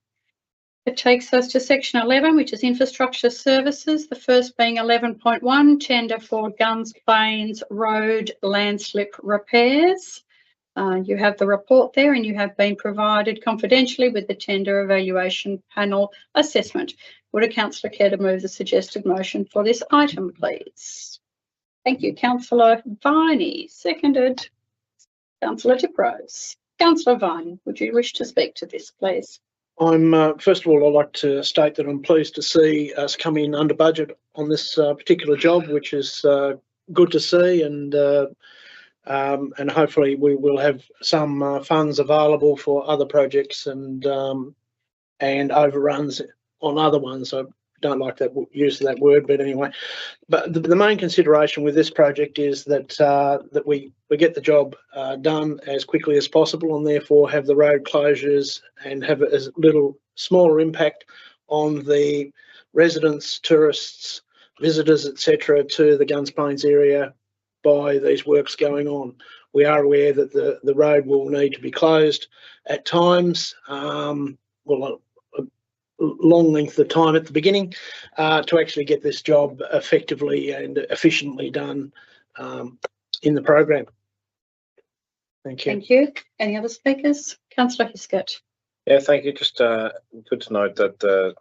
It takes us to section 11, which is infrastructure services. The first being 11.1, tender for Guns Plains Road landslip repairs. You have the report there, and you have been provided confidentially with the tender evaluation panel assessment. Would a councillor care to move the suggested motion for this item, please? Thank you, Councillor Viney. Seconded, Councillor Diprose. Councillor Viney, would you wish to speak to this, please? I'm first of all, I'd like to state that I'm pleased to see us come in under budget on this particular job, which is good to see, and hopefully we will have some funds available for other projects and overruns on other ones. I don't like that use of that word, but anyway. But the main consideration with this project is that that we get the job done as quickly as possible, and therefore have the road closures and have as little smaller impact on the residents, tourists, visitors, etc., to the Guns Plains area by these works going on. We are aware that the road will need to be closed at times. Long length of time at the beginning to actually get this job effectively and efficiently done in the program. Thank you. Thank you. Any other speakers? Councillor Hiskett. Yeah, thank you. Just good to note that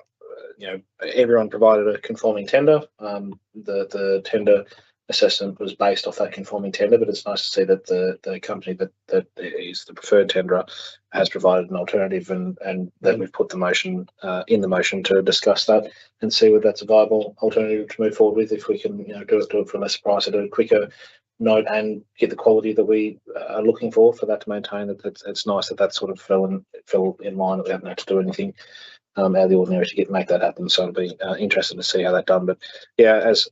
everyone provided a conforming tender. The tender assessment was based off that conforming tender, but it's nice to see that the company that is the preferred tenderer has provided an alternative, and that we've put the motion in the motion to discuss that and see whether that's a viable alternative to move forward with. If we can, do it for a less price at a quicker note and get the quality that we are looking for that to maintain that. It's nice that sort of fell in line, that we haven't had to do anything out of the ordinary to make that happen. So it'll be interesting to see how that's done. But yeah, as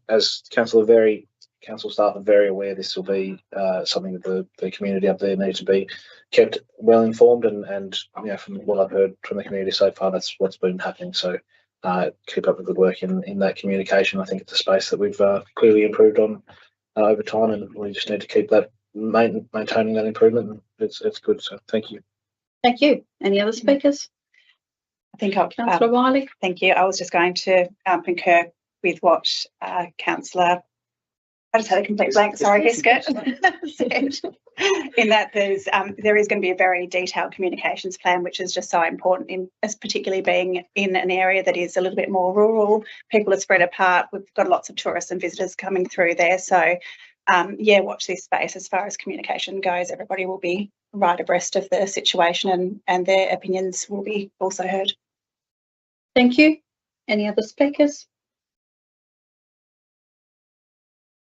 council staff are very aware, this will be something that the community up there needs to be kept well informed, and from what I've heard from the community so far, that's what's been happening. So keep up the good work in that communication. I think it's a space that we've clearly improved on over time, and we just need to keep that maintaining that improvement. And it's good. So thank you. Thank you. Any other speakers? I think I'll, Councillor Wiley. Thank you. I was just going to concur with what Councillor, I just had a complete blank, sorry, Hiskett, said, in that there is going to be a very detailed communications plan, which is just so important, as particularly being in an area that is a little bit more rural. People are spread apart. We've got lots of tourists and visitors coming through there. So, yeah, watch this space as far as communication goes. Everybody will be right abreast of the situation, and their opinions will be also heard. Thank you. Any other speakers?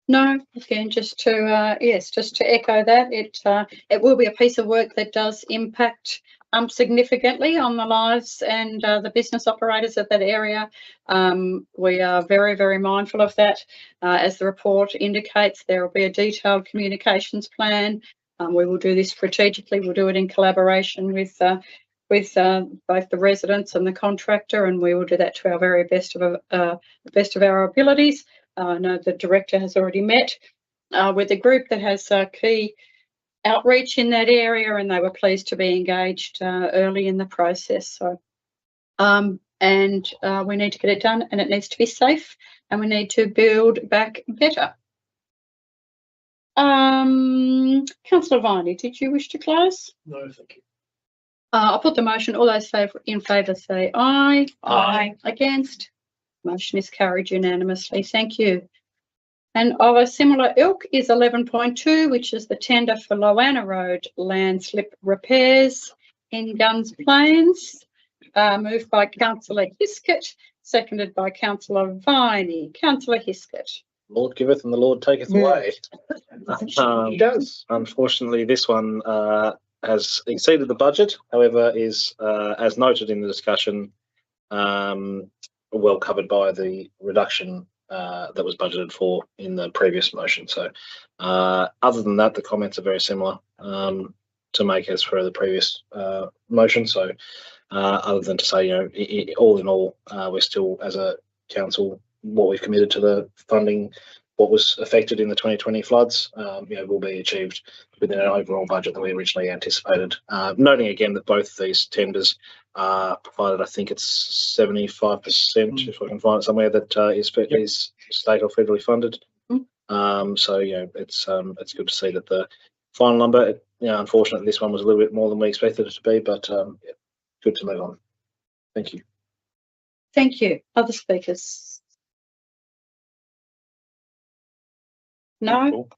No, again, just to echo that, it will be a piece of work that does impact significantly on the lives and the business operators of that area. We are very, very mindful of that. As the report indicates, there will be a detailed communications plan. We will do this strategically. We'll do it in collaboration with both the residents and the contractor, and we will do that to our very best of our abilities. I know the director has already met with a group that has key outreach in that area, and they were pleased to be engaged early in the process. So, we need to get it done, and it needs to be safe, and we need to build back better. Councillor Viney, did you wish to close? No, thank you. I'll put the motion. All those in favour say aye. Aye. Against? Motion is carried unanimously. Thank you. And of a similar ilk is 11.2, which is the tender for Loanna Road landslip repairs in Guns Plains, moved by Councillor Hiskett, seconded by Councillor Viney. Councillor Hiskett. Lord giveth and the Lord taketh away. He does. Unfortunately, this one has exceeded the budget, however, is, as noted in the discussion, well covered by the reduction that was budgeted for in the previous motion. So other than that, the comments are very similar to make as for the previous motion. So other than to say, all in all, we're still, as a council, what we've committed to the funding, what was affected in the 2020 floods, will be achieved within an overall budget that we originally anticipated. Noting again that both of these tenders are provided, I think it's 75%, if I can find it somewhere, that is state or federally funded. So it's good to see that the final number, unfortunately, this one was a little bit more than we expected it to be, but good to move on. Thank you. Thank you. Other speakers? No?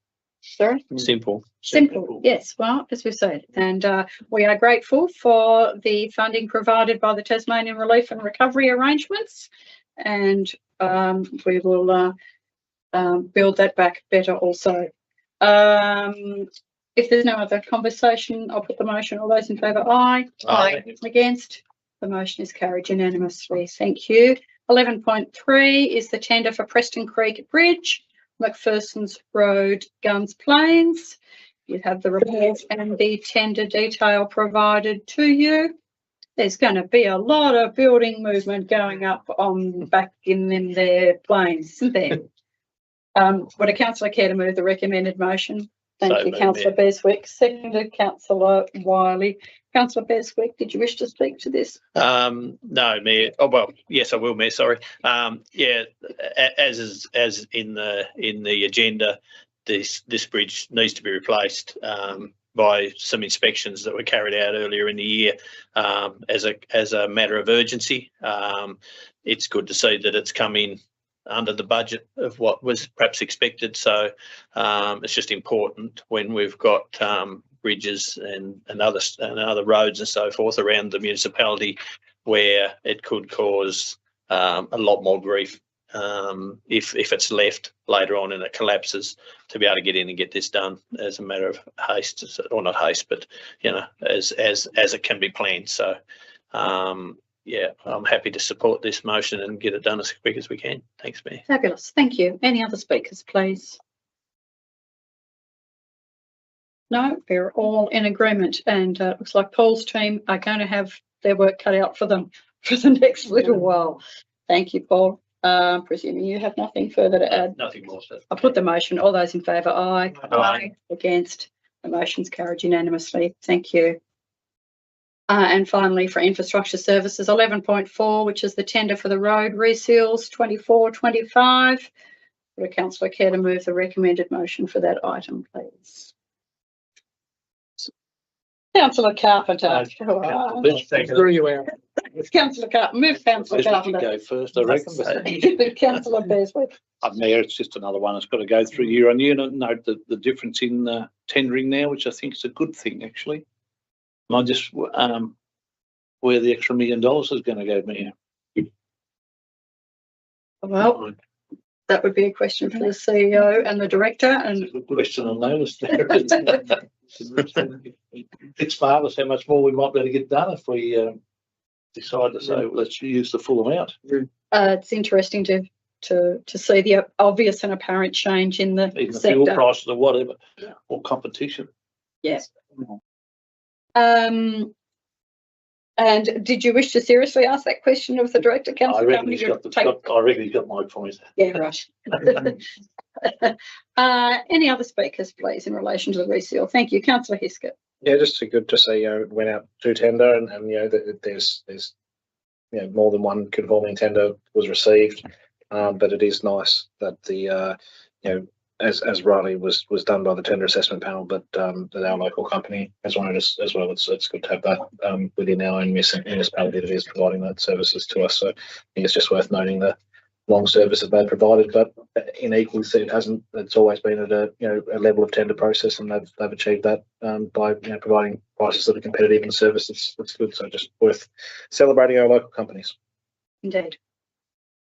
Sorry? Simple. Simple, yes. Well, as we said, and we are grateful for the funding provided by the Tasmanian Relief and Recovery Arrangements, and we will build that back better also. If there's no other conversation, I'll put the motion. All those in favour, aye. Aye. Against? The motion is carried unanimously. Thank you. 11.3 is the tender for Preston Creek Bridge, McPherson's Road, Guns Plains. You have the report and the tender detail provided to you. There's going to be a lot of building movement going up on back in them there plains, isn't there? Would a councillor care to move the recommended motion? Thank you, Councillor Beswick. Seconded, Councillor Wiley. Councillor Beswick, did you wish to speak to this? No, Mayor. Oh well, yes, I will, Mayor. Sorry. Yeah, as in the agenda, this bridge needs to be replaced by some inspections that were carried out earlier in the year as a matter of urgency. It's good to see that it's come in under the budget of what was perhaps expected. So it's just important when we've got bridges and other roads and so forth around the municipality where it could cause a lot more grief if it's left later on and it collapses, to be able to get in and get this done as a matter of haste, or not haste, but as it can be planned. So yeah, I'm happy to support this motion and get it done as quick as we can. Thanks, Mayor. Fabulous. Thank you. Any other speakers, please? No, we're all in agreement, and it looks like Paul's team are going to have their work cut out for them for the next little while. Thank you, Paul. Presuming you have nothing further to add. Nothing more, sir. I'll put the motion. All those in favour, aye. Aye. Against? The motion's carried unanimously. Thank you. And finally, for infrastructure services, 11.4, which is the tender for the road reseals 24-25. Would a councillor care to move the recommended motion for that item, please? Councillor Carpenter. Threw you out. Councillor Carpenter. Move, Councillor Carpenter. Go first, I reckon. Councillor Beswick. Mayor, it's just another one that's got to go through year on year. Note the difference in tendering now, which I think is a good thing, actually. I just where the extra $1 million is going to go, Mayor. Well, that would be a question for the CEO and the director. And it's a good question on notice there. It's marvellous how much more we might be able to get done if we decide to say, well, let's use the full amount. It's interesting to see the obvious and apparent change in the Even the sector. fuel prices or whatever, or competition. Yes. And did you wish to seriously ask that question of the director, I Councillor reckon he's got my point. Yeah, right. Any other speakers, please, in relation to the reseal? Thank you, Councillor Hiskett. Yeah, just good to see it went out to tender, and that there's more than one conforming tender was received, but it is nice that the as rightly was done by the tender assessment panel, but that our local company has wanted us as well. It's good to have that within our own municipality that is providing that services to us. So I think it's just worth noting the long service that they've provided, but in equals it hasn't. It's always been at a a level of tender process, and they've achieved that by providing prices that are competitive and service that's good. So just worth celebrating our local companies. Indeed.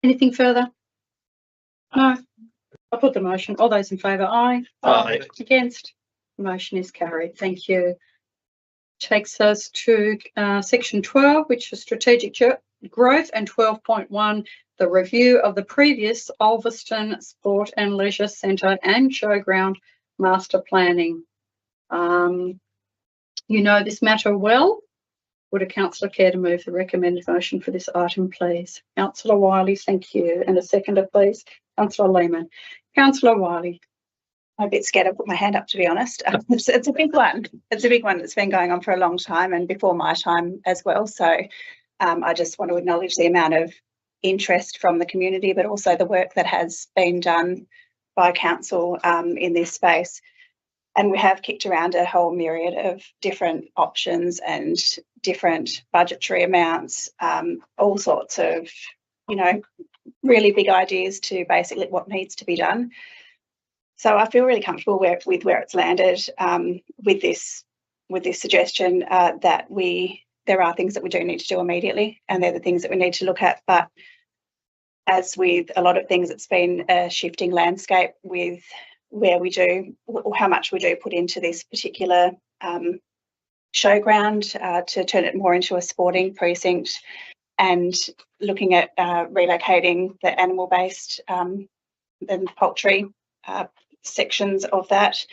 Anything further? No. I'll put the motion. All those in favour, aye. Aye. Against? The motion is carried. Thank you. Takes us to section 12, which is strategic growth, and 12.1, the review of the previous Ulverston Sport and Leisure Centre and Showground master planning. You know this matter well. Would a councillor care to move the recommended motion for this item, please? Councillor Wiley, thank you. And a seconder, please. Councillor Lehman. Councillor Wiley. I'm a bit scared to put my hand up, to be honest. It's a big one. It's a big one that's been going on for a long time and before my time as well. So I just want to acknowledge the amount of interest from the community, but also the work that has been done by council in this space. And we have kicked around a whole myriad of different options and different budgetary amounts, all sorts of, really big ideas to basically what needs to be done. So I feel really comfortable with where it's landed with this suggestion that there are things that we do need to do immediately, and they're the things that we need to look at. But as with a lot of things, it's been a shifting landscape with where we do, or how much we do put into this particular showground to turn it more into a sporting precinct, and looking at relocating the animal-based and poultry sections of that,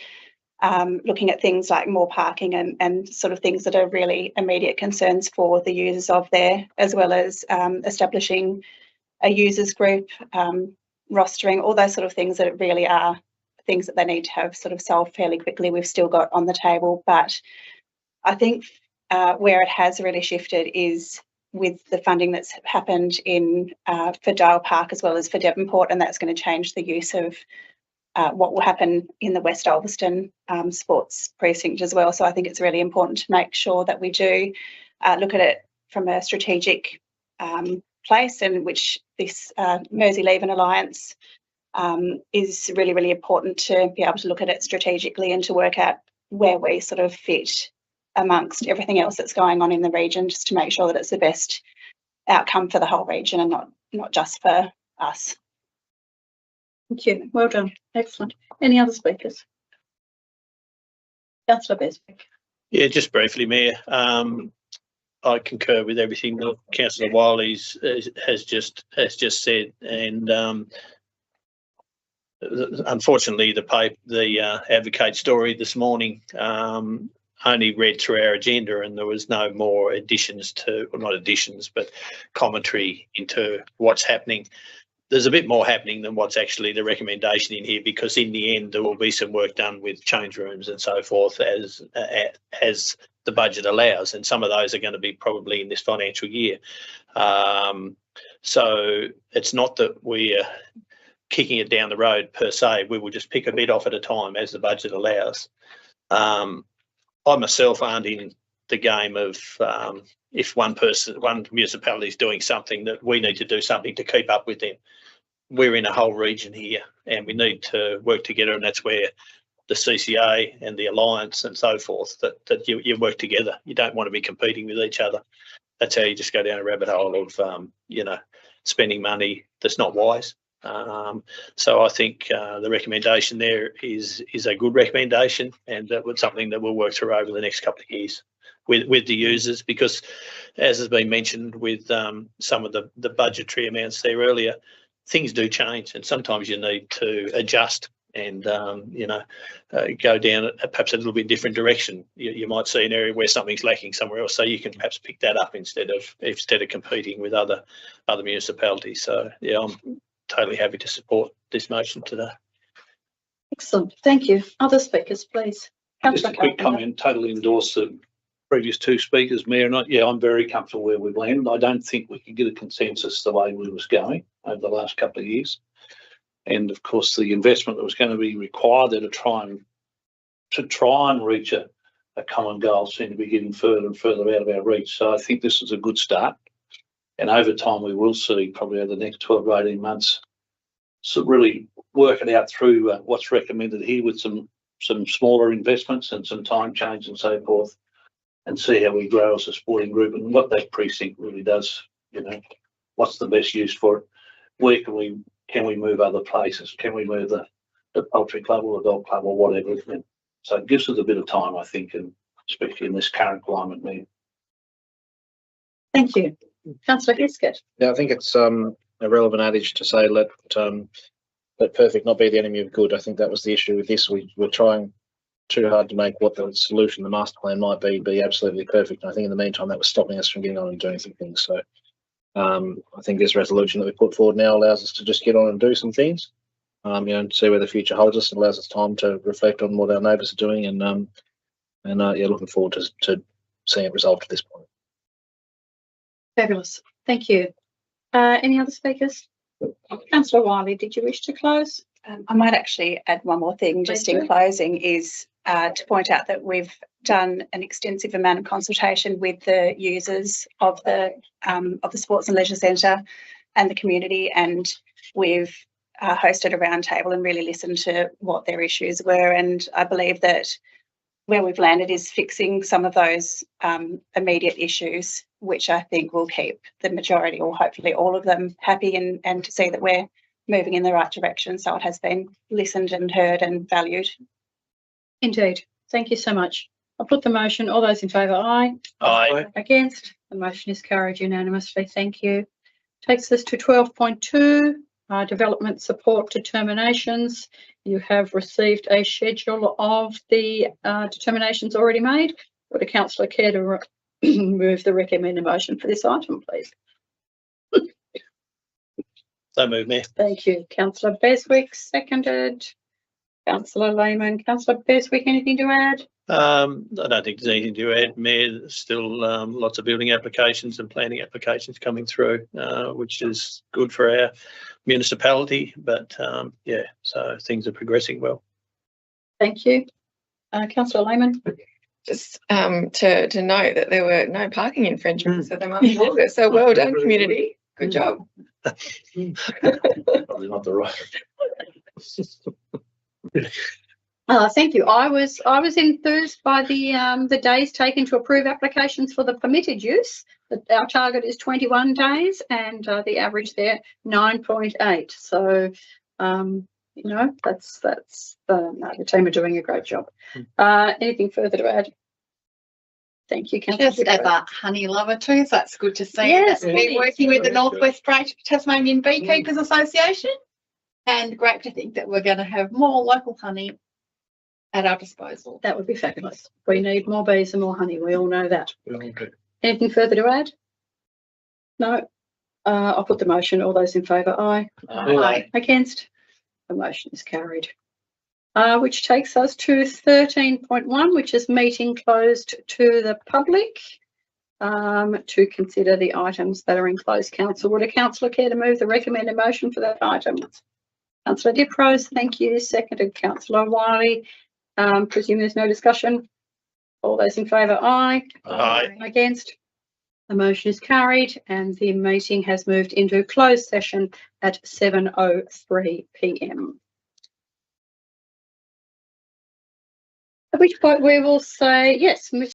looking at things like more parking and sort of things that are really immediate concerns for the users of there, as well as establishing a users group, rostering, all those sort of things that really are things that they need to have sort of solved fairly quickly. We've still got on the table, but I think where it has really shifted is with the funding that's happened for Dial Park as well as for Devonport, and that's going to change the use of what will happen in the West Ulverston sports precinct as well. So I think it's really important to make sure that we do look at it from a strategic place, in which this Mersey-Leven Alliance is really, really important to be able to look at it strategically and to work out where we sort of fit amongst everything else that's going on in the region, just to make sure that it's the best outcome for the whole region and not just for us. Thank you. Well done. Excellent. Any other speakers? Councillor Beswick. Yeah, just briefly, Mayor. I concur with everything that Councillor Wiley has just said, and unfortunately, the Advocate story this morning only read through our agenda, and there was no more additions not additions, but commentary into what's happening. There's a bit more happening than what's actually the recommendation in here, because in the end there will be some work done with change rooms and so forth as the budget allows, and some of those are going to be probably in this financial year. So it's not that we're kicking it down the road per se. We will just pick a bit off at a time as the budget allows. I myself aren't in the game of if one municipality is doing something, that we need to do something to keep up with them. We're in a whole region here, and we need to work together, and that's where the CCA and the Alliance and so forth, that you work together. You don't want to be competing with each other. That's how you just go down a rabbit hole of spending money that's not wise. So I think the recommendation there is a good recommendation, and that was something that we'll work through over the next couple of years with the users, because as has been mentioned with some of the budgetary amounts there earlier, things do change, and sometimes you need to adjust and go down perhaps a little bit different direction. You might see an area where something's lacking somewhere else, so you can perhaps pick that up instead of competing with other municipalities. So yeah, I'm totally happy to support this motion today. Excellent. Thank you. Other speakers, please. Just a quick comment. Totally endorse the previous two speakers, Mayor. And I'm very comfortable where we've landed. I don't think we could get a consensus the way we was going over the last couple of years. And of course, the investment that was going to be required there to try and reach a common goal seemed to be getting further and further out of our reach. So I think this is a good start. And over time, we will see probably over the next 12 to 18 months, so really work it out through what's recommended here with some smaller investments and some time change and so forth, and see how we grow as a sporting group and what that precinct really does. You know, what's the best use for it? Where can we move other places? Can we move the poultry club or the dog club or whatever? So it gives us a bit of time, I think, and especially in this current climate. Thank you. Councillor Heskett. Yeah, I think it's a relevant adage to say let perfect not be the enemy of good. I think that was the issue with this. We're trying too hard to make what the solution, the master plan might be absolutely perfect. And I think in the meantime that was stopping us from getting on and doing some things. So I think this resolution that we put forward now allows us to just get on and do some things, and see where the future holds us, and allows us time to reflect on what our neighbours are doing, and yeah, looking forward to seeing it resolved at this point. Fabulous. Thank you. Any other speakers? Councillor Wiley, did you wish to close? I might actually add one more thing just in closing, is to point out that we've done an extensive amount of consultation with the users of the Sports and Leisure Centre and the community, and we've hosted a roundtable and really listened to what their issues were. And I believe that where we've landed is fixing some of those immediate issues, which I think will keep the majority, or hopefully all of them, happy, and to see that we're moving in the right direction. So it has been listened and heard and valued. Indeed. Thank you so much. I'll put the motion. All those in favour, aye. Aye. Against? The motion is carried unanimously. Thank you. Takes us to 12.2, development support determinations. You have received a schedule of the determinations already made. Would a councillor care to move the recommended motion for this item, please? So move, Mayor. Thank you. Councillor Beswick, seconded. Councillor Lehman. Councillor Beswick, anything to add? I don't think there's anything to add, Mayor. There's still lots of building applications and planning applications coming through, which is good for our municipality. But yeah, so things are progressing well. Thank you. Councillor Lehman. Just to note that there were no parking infringements for the month of August. So well done, community. Good job. Probably not the right. Thank you. I was enthused by the days taken to approve applications for the permitted use. Our target is 21 days, and the average there 9.8. So you know, that's the team are doing a great job. Anything further to add? Thank you, Councillor. Just as a honey lover too, so that's good to see. Yes, That's been working with the Northwest Branch Tasmanian Beekeepers Association, and great to think that we're going to have more local honey at our disposal. That would be fabulous. We need more bees and more honey. We all know that. Anything further to add? No. I'll put the motion. All those in favour, aye. Aye. Against? The motion is carried. Which takes us to 13.1, which is meeting closed to the public, to consider the items that are in closed council. Would a councillor care to move the recommended motion for that item? Councillor Diprose, thank you. Seconded. Councillor Wiley. Presume there's no discussion. All those in favour, aye. Aye. Against? The motion is carried, and the meeting has moved into closed session at 7:03 p.m. At which point we will say yes.